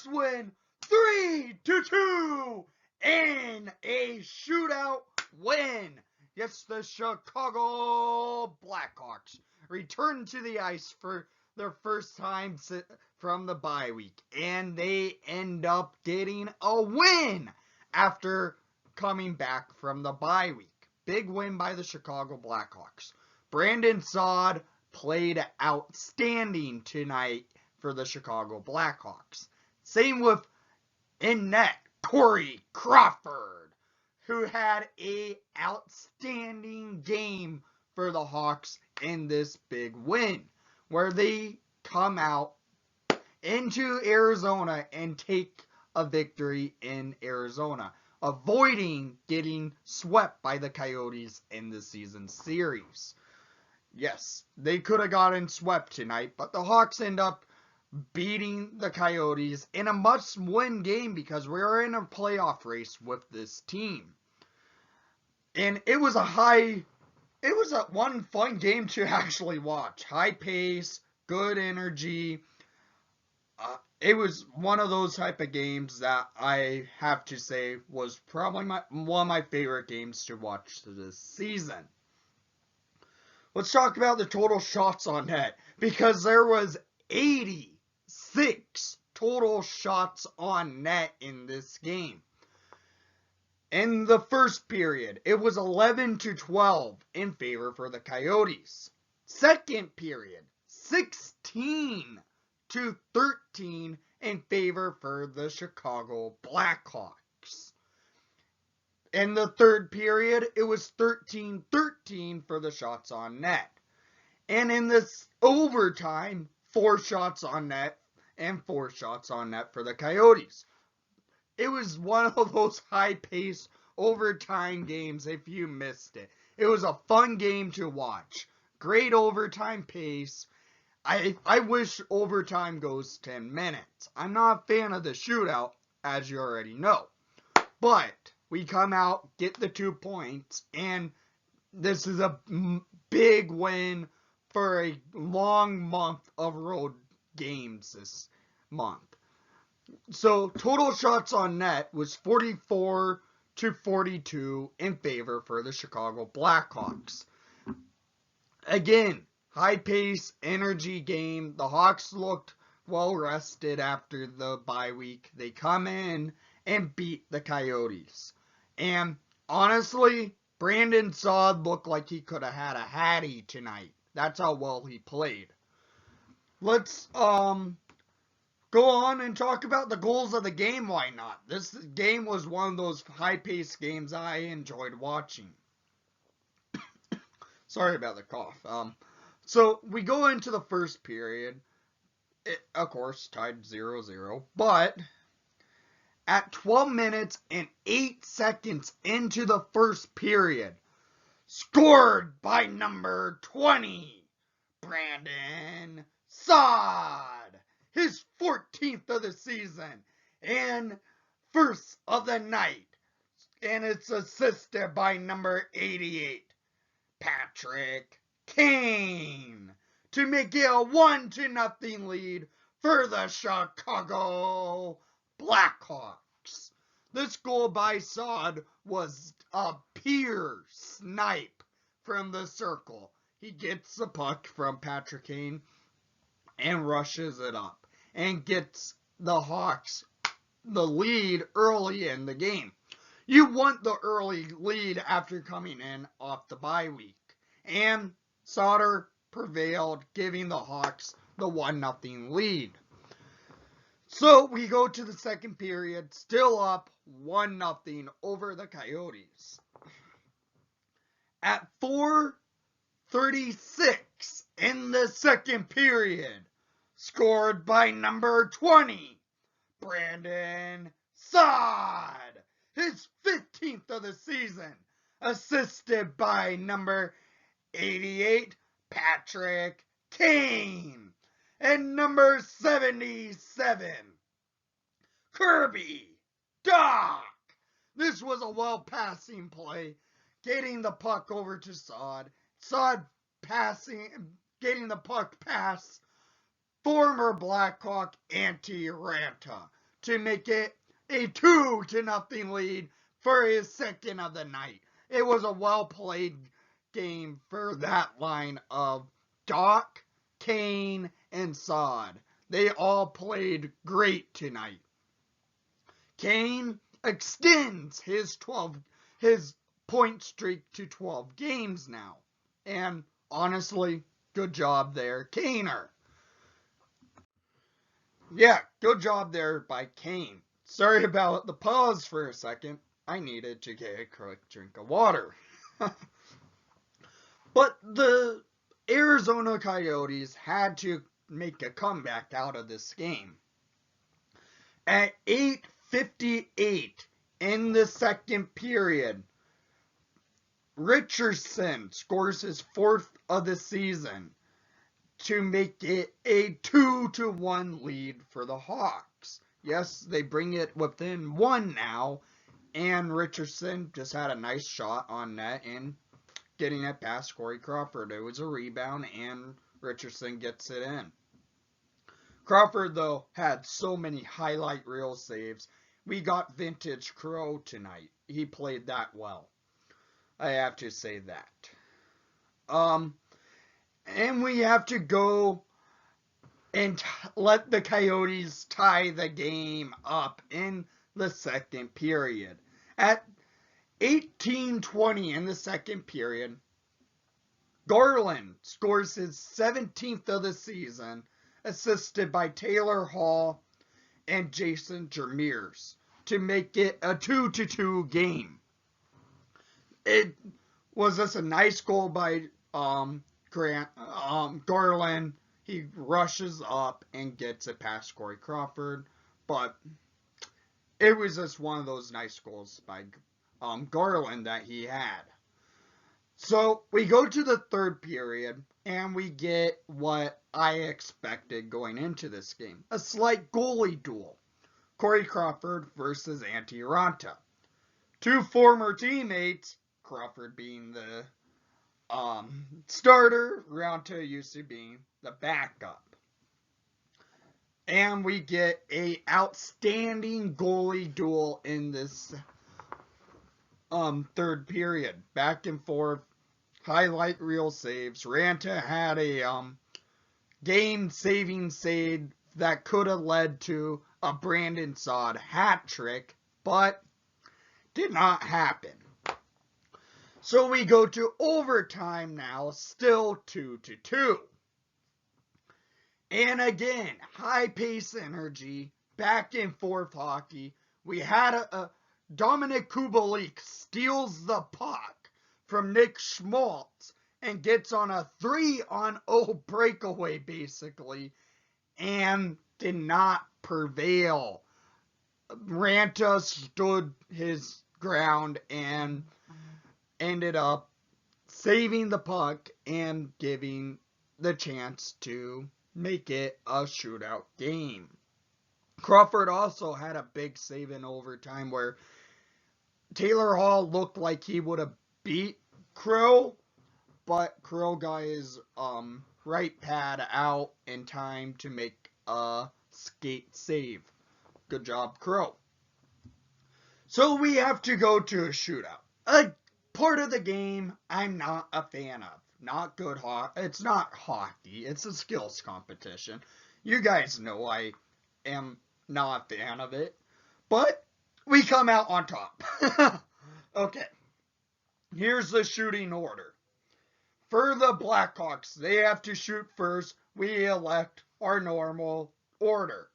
Hawks win 3-2 in a shootout win. Yes, the Chicago Blackhawks return to the ice for their first time from the bye week, and they end up getting a win after coming back from the bye week. Big win by the Chicago Blackhawks. Brandon Saad played outstanding tonight for the Chicago Blackhawks. Same with in net Corey Crawford, who had a outstanding game for the Hawks in this big win, where they come out into Arizona and take a victory in Arizona, avoiding getting swept by the Coyotes in the season series. Yes, they could have gotten swept tonight, but the Hawks end up beating the Coyotes in a must-win game because we're in a playoff race with this team. And it was one fun game to actually watch. High pace, good energy. It was one of those type of games that I have to say was probably one of my favorite games to watch this season. Let's talk about the total shots on net, because there was 86 total shots on net in this game. In the first period, it was 11-12 in favor for the Coyotes. Second period, 16-13 in favor for the Chicago Blackhawks. In the third period, it was 13-13 for the shots on net. And in this overtime, 4 shots on net and 4 shots on net for the Coyotes. It was one of those high-paced overtime games if you missed it. It was a fun game to watch. Great overtime pace. I wish overtime goes 10 minutes. I'm not a fan of the shootout, as you already know. But we come out, get the 2 points, and this is a big win for a long month of road games this month. So total shots on net was 44-42 in favor for the Chicago Blackhawks. Again, high pace, energy game. The Hawks looked well rested after the bye week. They come in and beat the Coyotes. And honestly, Brandon Saad looked like he could have had a hattie tonight. That's how well he played. Let's go on and talk about the goals of the game. Why not? This game was one of those high-paced games I enjoyed watching. Sorry about the cough. So we go into the first period. It, of course, tied 0-0. But at 12 minutes and 8 seconds into the first period, scored by number 20, Brandon Saad. His 14th of the season and first of the night. And it's assisted by number 88, Patrick Kane, to make it a 1-0 lead for the Chicago Blackhawks. This goal by Saad was a pure snipe from the circle. He gets the puck from Patrick Kane and rushes it up and gets the Hawks the lead early in the game. You want the early lead after coming in off the bye week. And Sauter prevailed, giving the Hawks the 1-0 lead. So we go to the second period, still up 1-0 over the Coyotes. At 4:36 in the second period, scored by number 20, Brandon Saad, his 15th of the season, assisted by number 88, Patrick Kane, and number 77, Kirby Dach. This was a well-passing play, getting the puck over to Saad. Saad getting the puck past former Blackhawk Antti Ranta to make it a 2-0 lead for his second of the night. It was a well-played game for that line of Doc, Kane, and Saad. They all played great tonight. Kane extends his point streak to 12 games now. And honestly, good job there, Kaner. Yeah, good job there by Kane. Sorry about the pause for a second. I needed to get a quick drink of water. But the Arizona Coyotes had to make a comeback out of this game. At 8:58 in the second period, Richardson scores his 4th of the season to make it a 2-1 lead for the Hawks. Yes, they bring it within 1 now, and Richardson just had a nice shot on net and getting it past Corey Crawford. It was a rebound, and Richardson gets it in. Crawford, though, had so many highlight reel saves. We got vintage Crow tonight. He played that well. I have to say that. And we have to go and let the Coyotes tie the game up in the second period. At 18:20 in the second period, Garland scores his 17th of the season, assisted by Taylor Hall and Jason Jermiers, to make it a 2-2 game. It was just a nice goal by Garland. He rushes up and gets it past Corey Crawford, but it was just one of those nice goals by Garland that he had. So we go to the third period, and we get what I expected going into this game. A slight goalie duel. Corey Crawford versus Antti Raanta. 2 former teammates, Crawford being the starter, Raanta used to be the backup. And we get a outstanding goalie duel in this third period. Back and forth, highlight reel saves. Raanta had a game-saving save that could have led to a Brandon Saad hat trick, but did not happen. So we go to overtime now, still 2-2. And again, high-pace energy, back and forth hockey. We had a Dominic Kubalik steals the puck from Nick Schmaltz and gets on a 3-on-0 breakaway, basically, and did not prevail. Raanta stood his ground and ended up saving the puck and giving the chance to make it a shootout game. Crawford also had a big save in overtime where Taylor Hall looked like he would have beat Crow, but Crow got his right pad out in time to make a skate save. Good job, Crow. So we have to go to a shootout. A part of the game I'm not a fan of. Not good hockey. It's not hockey. It's a skills competition. You guys know I am not a fan of it. But we come out on top. Okay. Here's the shooting order. For the Blackhawks, they have to shoot first. We elect our normal order.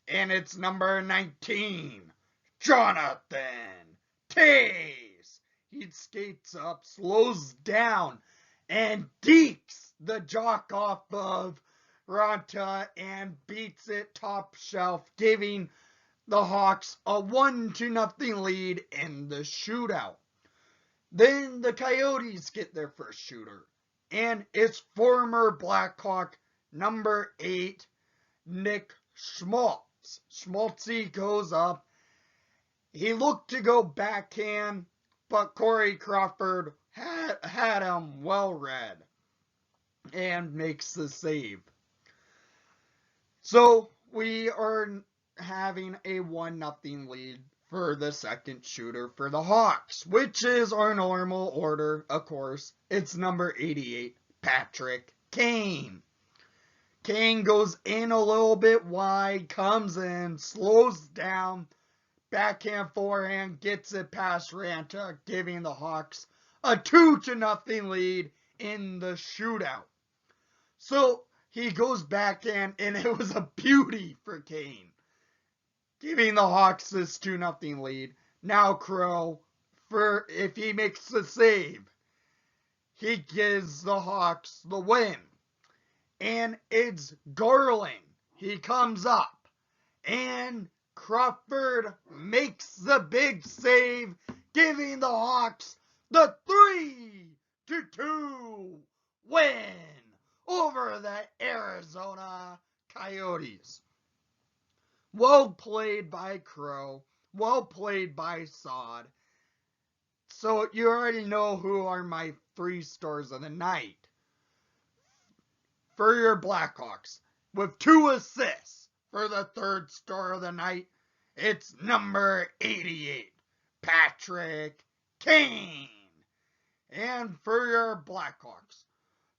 And it's number 19, Jonathan Toews. He skates up, slows down, and deeps the jock off of Raanta and beats it top shelf, giving the Hawks a 1-0 lead in the shootout. Then the Coyotes get their first shooter, and it's former Blackhawk number 8, Nick Schmaltz. Schmaltzy goes up. He looked to go backhand, but Corey Crawford had him well read and makes the save. So we are having a 1-0 lead for the second shooter for the Hawks, which is our normal order, of course. It's number 88, Patrick Kane. Kane goes in a little bit wide, comes in, slows down, backhand, forehand, gets it past Ranta, giving the Hawks a 2-0 lead in the shootout. So he goes backhand, and it was a beauty for Kane, giving the Hawks this 2-0 lead. Now Crow, if he makes the save, he gives the Hawks the win. And it's Garland. He comes up, and Crawford makes the big save, giving the Hawks the 3-2 win over the Arizona Coyotes. Well played by Crow. Well played by Saad. So you already know who are my 3 stars of the night. For your Blackhawks, with 2 assists for the 3rd star of the night, it's number 88, Patrick Kane. And for your Blackhawks,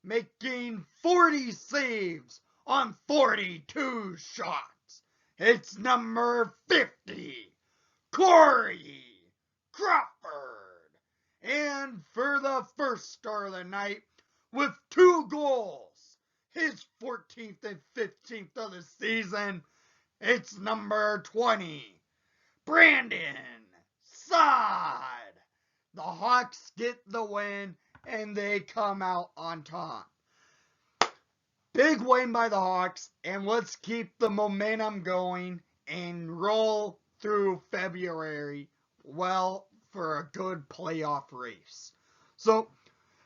making 40 saves on 42 shots, it's number 50, Corey Crawford. And for the 1st star of the night, with 2 goals, his 14th and 15th of the season, it's number 20, Brandon Saad. The Hawks get the win, and they come out on top. Big win by the Hawks, and let's keep the momentum going and roll through February well for a good playoff race. So,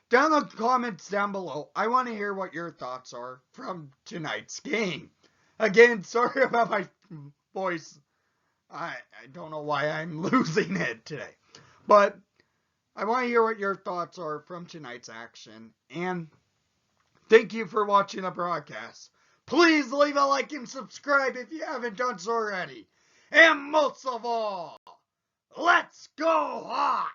down in the comments down below, I want to hear what your thoughts are from tonight's game. Again, sorry about my voice. I don't know why I'm losing it today. But I want to hear what your thoughts are from tonight's action. And thank you for watching the broadcast. Please leave a like and subscribe if you haven't done so already. And most of all, let's go Hawks!